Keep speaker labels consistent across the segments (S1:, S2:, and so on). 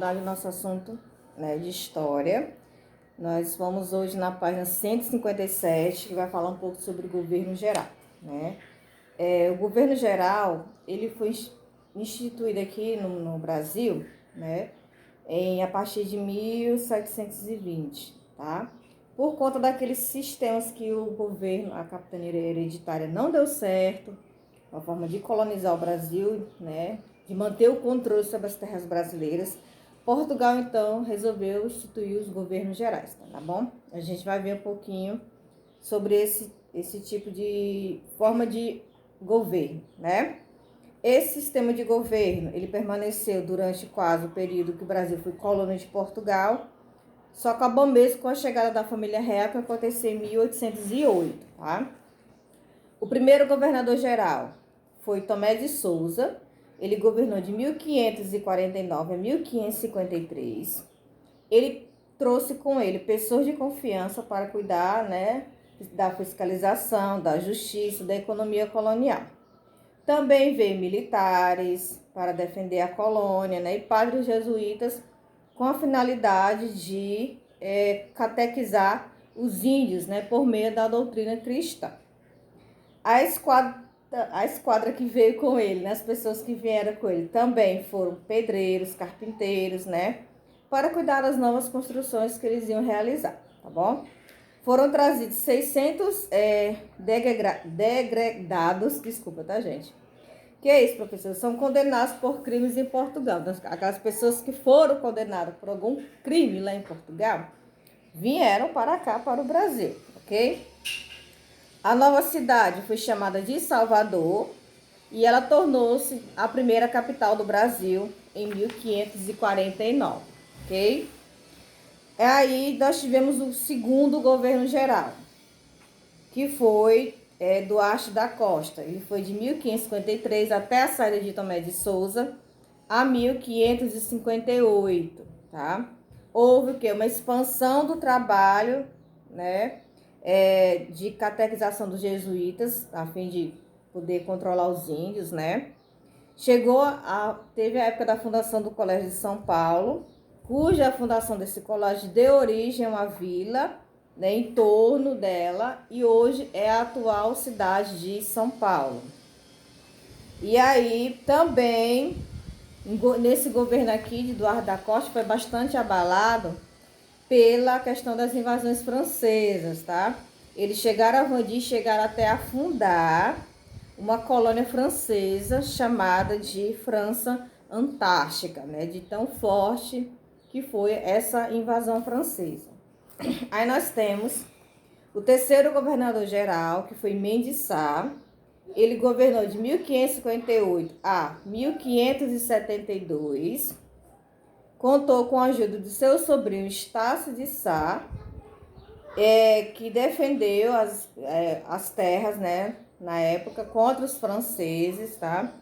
S1: Do nosso assunto, né, de história. Nós vamos hoje na página 157, que vai falar um pouco sobre o governo geral, né? O governo geral, ele foi instituído aqui no Brasil, né, a partir de 1720, tá? Por conta daqueles sistemas que o governo, a capitania hereditária não deu certo, uma forma de colonizar o Brasil, né, de manter o controle sobre as terras brasileiras. Portugal, então, resolveu instituir os governos gerais, tá bom? A gente vai ver um pouquinho sobre esse tipo de forma de governo, né? Esse sistema de governo, ele permaneceu durante quase o período que o Brasil foi colônia de Portugal, só acabou mesmo com a chegada da família real, que aconteceu em 1808, tá? O primeiro governador geral foi Tomé de Souza. Ele governou de 1549 a 1553. Ele trouxe com ele pessoas de confiança para cuidar, né, da fiscalização, da justiça, da economia colonial. Também veio militares para defender a colônia, né, e padres jesuítas com a finalidade de catequizar os índios, né, por meio da doutrina cristã. A esquadra que veio com ele, né, as pessoas que vieram com ele, também foram pedreiros, carpinteiros, né, para cuidar das novas construções que eles iam realizar, tá bom? Foram trazidos 600 degredados, desculpa, tá, gente? Que é isso, professor? São condenados por crimes em Portugal. Aquelas pessoas que foram condenadas por algum crime lá em Portugal, vieram para cá, para o Brasil, ok? A nova cidade foi chamada de Salvador e ela tornou-se a primeira capital do Brasil em 1549, ok? Aí nós tivemos o segundo governo geral, que foi Duarte da Costa. Ele foi de 1553 até a saída de Tomé de Souza a 1558, tá? Houve o quê? Uma expansão do trabalho, né? De catequização dos jesuítas, a fim de poder controlar os índios, né? Teve a época da fundação do Colégio de São Paulo, cuja fundação desse colégio deu origem a uma vila, né, em torno dela, e hoje é a atual cidade de São Paulo. E aí também, nesse governo aqui de Duarte da Costa, foi bastante abalado pela questão das invasões francesas, tá? Eles chegaram até a fundar uma colônia francesa chamada de França Antártica, né? De tão forte que foi essa invasão francesa. Aí nós temos o terceiro governador geral, que foi Mendes Sá. Ele governou de 1558 a 1572. Contou com a ajuda de seu sobrinho Estácio de Sá, que defendeu as terras, né, na época, contra os franceses, tá?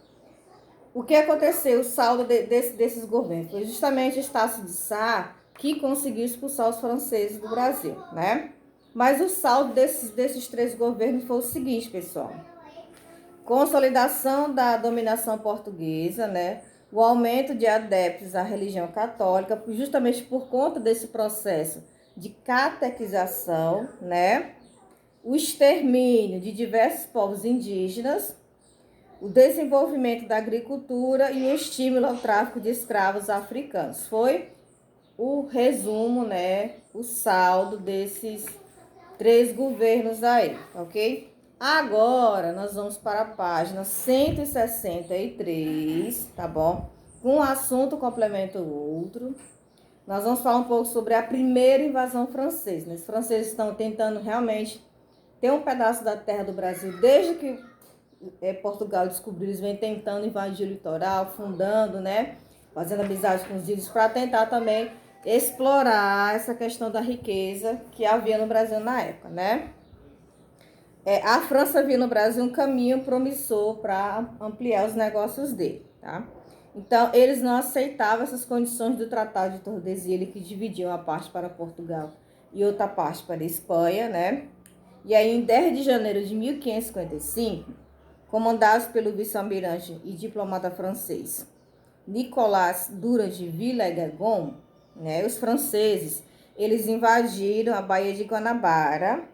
S1: O que aconteceu, o saldo desses governos? Foi justamente Estácio de Sá que conseguiu expulsar os franceses do Brasil, né? Mas o saldo desses três governos foi o seguinte, pessoal. Consolidação da dominação portuguesa, né? O aumento de adeptos à religião católica, justamente por conta desse processo de catequização, né? O extermínio de diversos povos indígenas, o desenvolvimento da agricultura e o estímulo ao tráfico de escravos africanos. Foi o resumo, né? O saldo desses três governos aí, ok? Agora, nós vamos para a página 163, tá bom? Um assunto complementa o outro. Nós vamos falar um pouco sobre a primeira invasão francesa. Os franceses estão tentando realmente ter um pedaço da terra do Brasil. Desde que Portugal descobriu, eles vêm tentando invadir o litoral, fundando, né? Fazendo amizade com os índios para tentar também explorar essa questão da riqueza que havia no Brasil na época, né? A França viu no Brasil um caminho promissor para ampliar os negócios dele, tá? Então, eles não aceitavam essas condições do Tratado de Tordesilhas, que dividiam a parte para Portugal e outra parte para a Espanha, né? E aí, em 10 de janeiro de 1555, comandados pelo vice-almirante e diplomata francês Nicolas Dura de Villegagon, né, os franceses, eles invadiram a Baía de Guanabara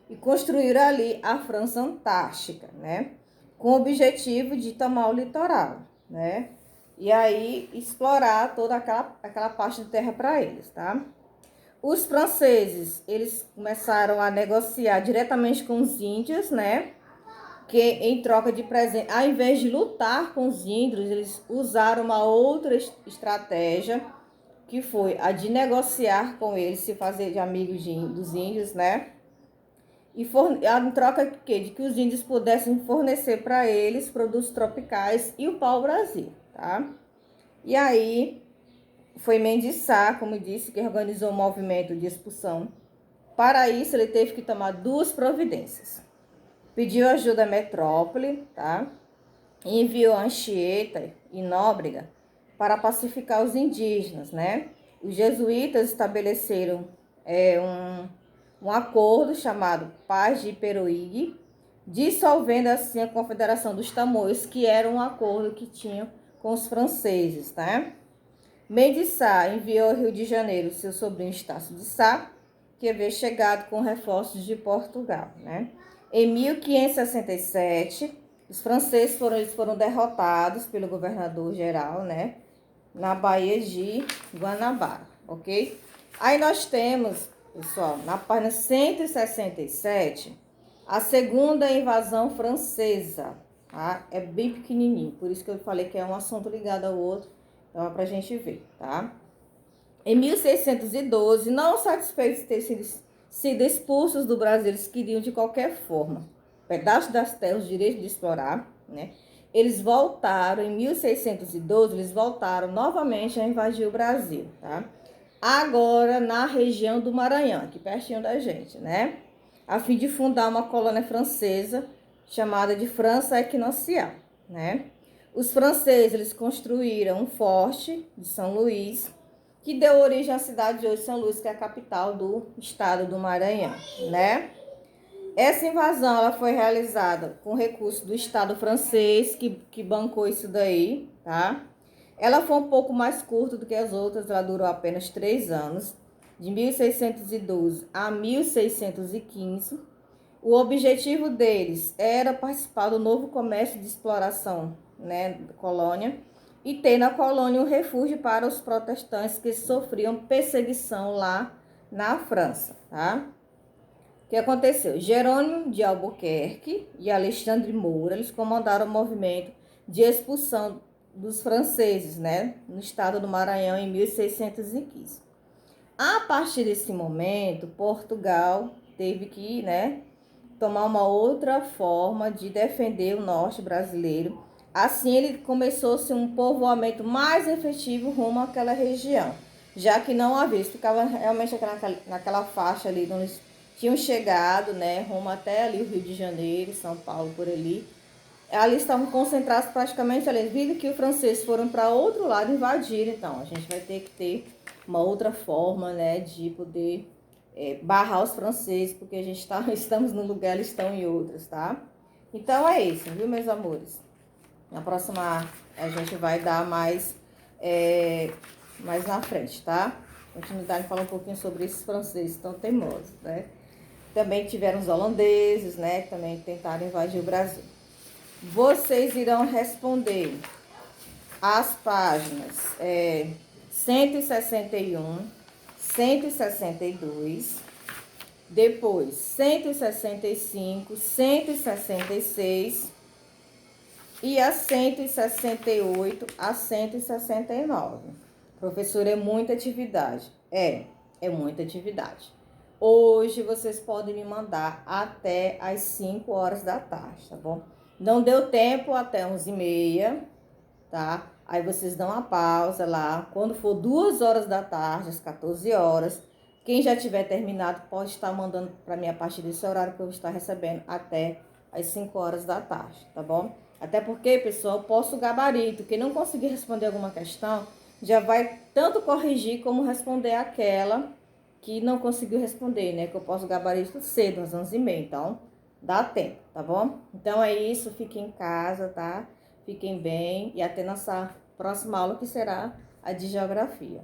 S1: e construíram ali a França Antártica, né, com o objetivo de tomar o litoral, né, e aí explorar toda aquela parte de terra para eles, tá? Os franceses, eles começaram a negociar diretamente com os índios, né, que em troca de presente, ao invés de lutar com os índios, eles usaram uma outra estratégia, que foi a de negociar com eles, se fazer de amigos dos índios, né? E em troca de que os índios pudessem fornecer para eles produtos tropicais e o pau-brasil, tá? E aí foi Mendes Sá, como disse, que organizou o movimento de expulsão. Para isso, ele teve que tomar duas providências. Pediu ajuda à metrópole, tá? E enviou Anchieta e Nóbrega para pacificar os indígenas, né? Os jesuítas estabeleceram um acordo chamado Paz de Iperoig, dissolvendo assim a Confederação dos Tamoios, que era um acordo que tinham com os franceses, tá? Mendes Sá enviou ao Rio de Janeiro seu sobrinho Estácio de Sá, que havia chegado com reforços de Portugal, né? Em 1567, os franceses foram derrotados pelo governador-geral, né, na Baía de Guanabara, ok? Aí nós temos, pessoal, na página 167, a segunda invasão francesa, tá? É bem pequenininho, por isso que eu falei que é um assunto ligado ao outro, então é pra gente ver, tá? Em 1612, não satisfeitos de ter sido expulsos do Brasil, eles queriam de qualquer forma pedaços das terras, o direito de explorar, né? Eles voltaram, em 1612, eles voltaram novamente a invadir o Brasil, tá? Agora na região do Maranhão, aqui pertinho da gente, né? A fim de fundar uma colônia francesa chamada de França Equinocial, né? Os franceses, eles construíram um forte de São Luís, que deu origem à cidade de hoje, São Luís, que é a capital do estado do Maranhão, né? Essa invasão ela foi realizada com recurso do Estado francês, que bancou isso daí, tá? Ela foi um pouco mais curta do que as outras, ela durou apenas 3 anos, de 1612 a 1615. O objetivo deles era participar do novo comércio de exploração, né, da colônia, e ter na colônia um refúgio para os protestantes que sofriam perseguição lá na França, tá? O que aconteceu? Jerônimo de Albuquerque e Alexandre Moura, eles comandaram o movimento de expulsão dos franceses, né, no estado do Maranhão em 1615. A partir desse momento, Portugal teve que, né, tomar uma outra forma de defender o norte brasileiro. Assim, ele começou-se um povoamento mais efetivo rumo àquela região, já que não havia, eles ficavam realmente naquela faixa ali onde eles tinham chegado, né, rumo até ali o Rio de Janeiro, São Paulo, por ali. Ali estavam concentrados praticamente ali, vindo que os franceses foram para outro lado invadir, então a gente vai ter que ter uma outra forma, né, de poder barrar os franceses, porque a gente estamos num lugar, eles estão em outros, tá? Então é isso, viu, meus amores? Na próxima a gente vai dar mais na frente, tá? Continuidade falar um pouquinho sobre esses franceses tão teimosos, né? Também tiveram os holandeses, né? Que também tentaram invadir o Brasil. Vocês irão responder as páginas 161, 162, depois 165, 166 e a 168 a 169. Professor, é muita atividade. É muita atividade. Hoje vocês podem me mandar até às 5 horas da tarde, tá bom? Não deu tempo até 11h30, tá? Aí vocês dão uma pausa lá. Quando for 2 horas da tarde, às 14 horas, quem já tiver terminado pode estar mandando para mim a partir desse horário que eu vou estar recebendo até às 5 horas da tarde, tá bom? Até porque, pessoal, eu posto o gabarito. Quem não conseguir responder alguma questão, já vai tanto corrigir como responder aquela que não conseguiu responder, né? Que eu posto o gabarito cedo, às 11h30, então dá tempo, tá bom? Então é isso, fiquem em casa, tá? Fiquem bem e até nossa próxima aula, que será a de geografia.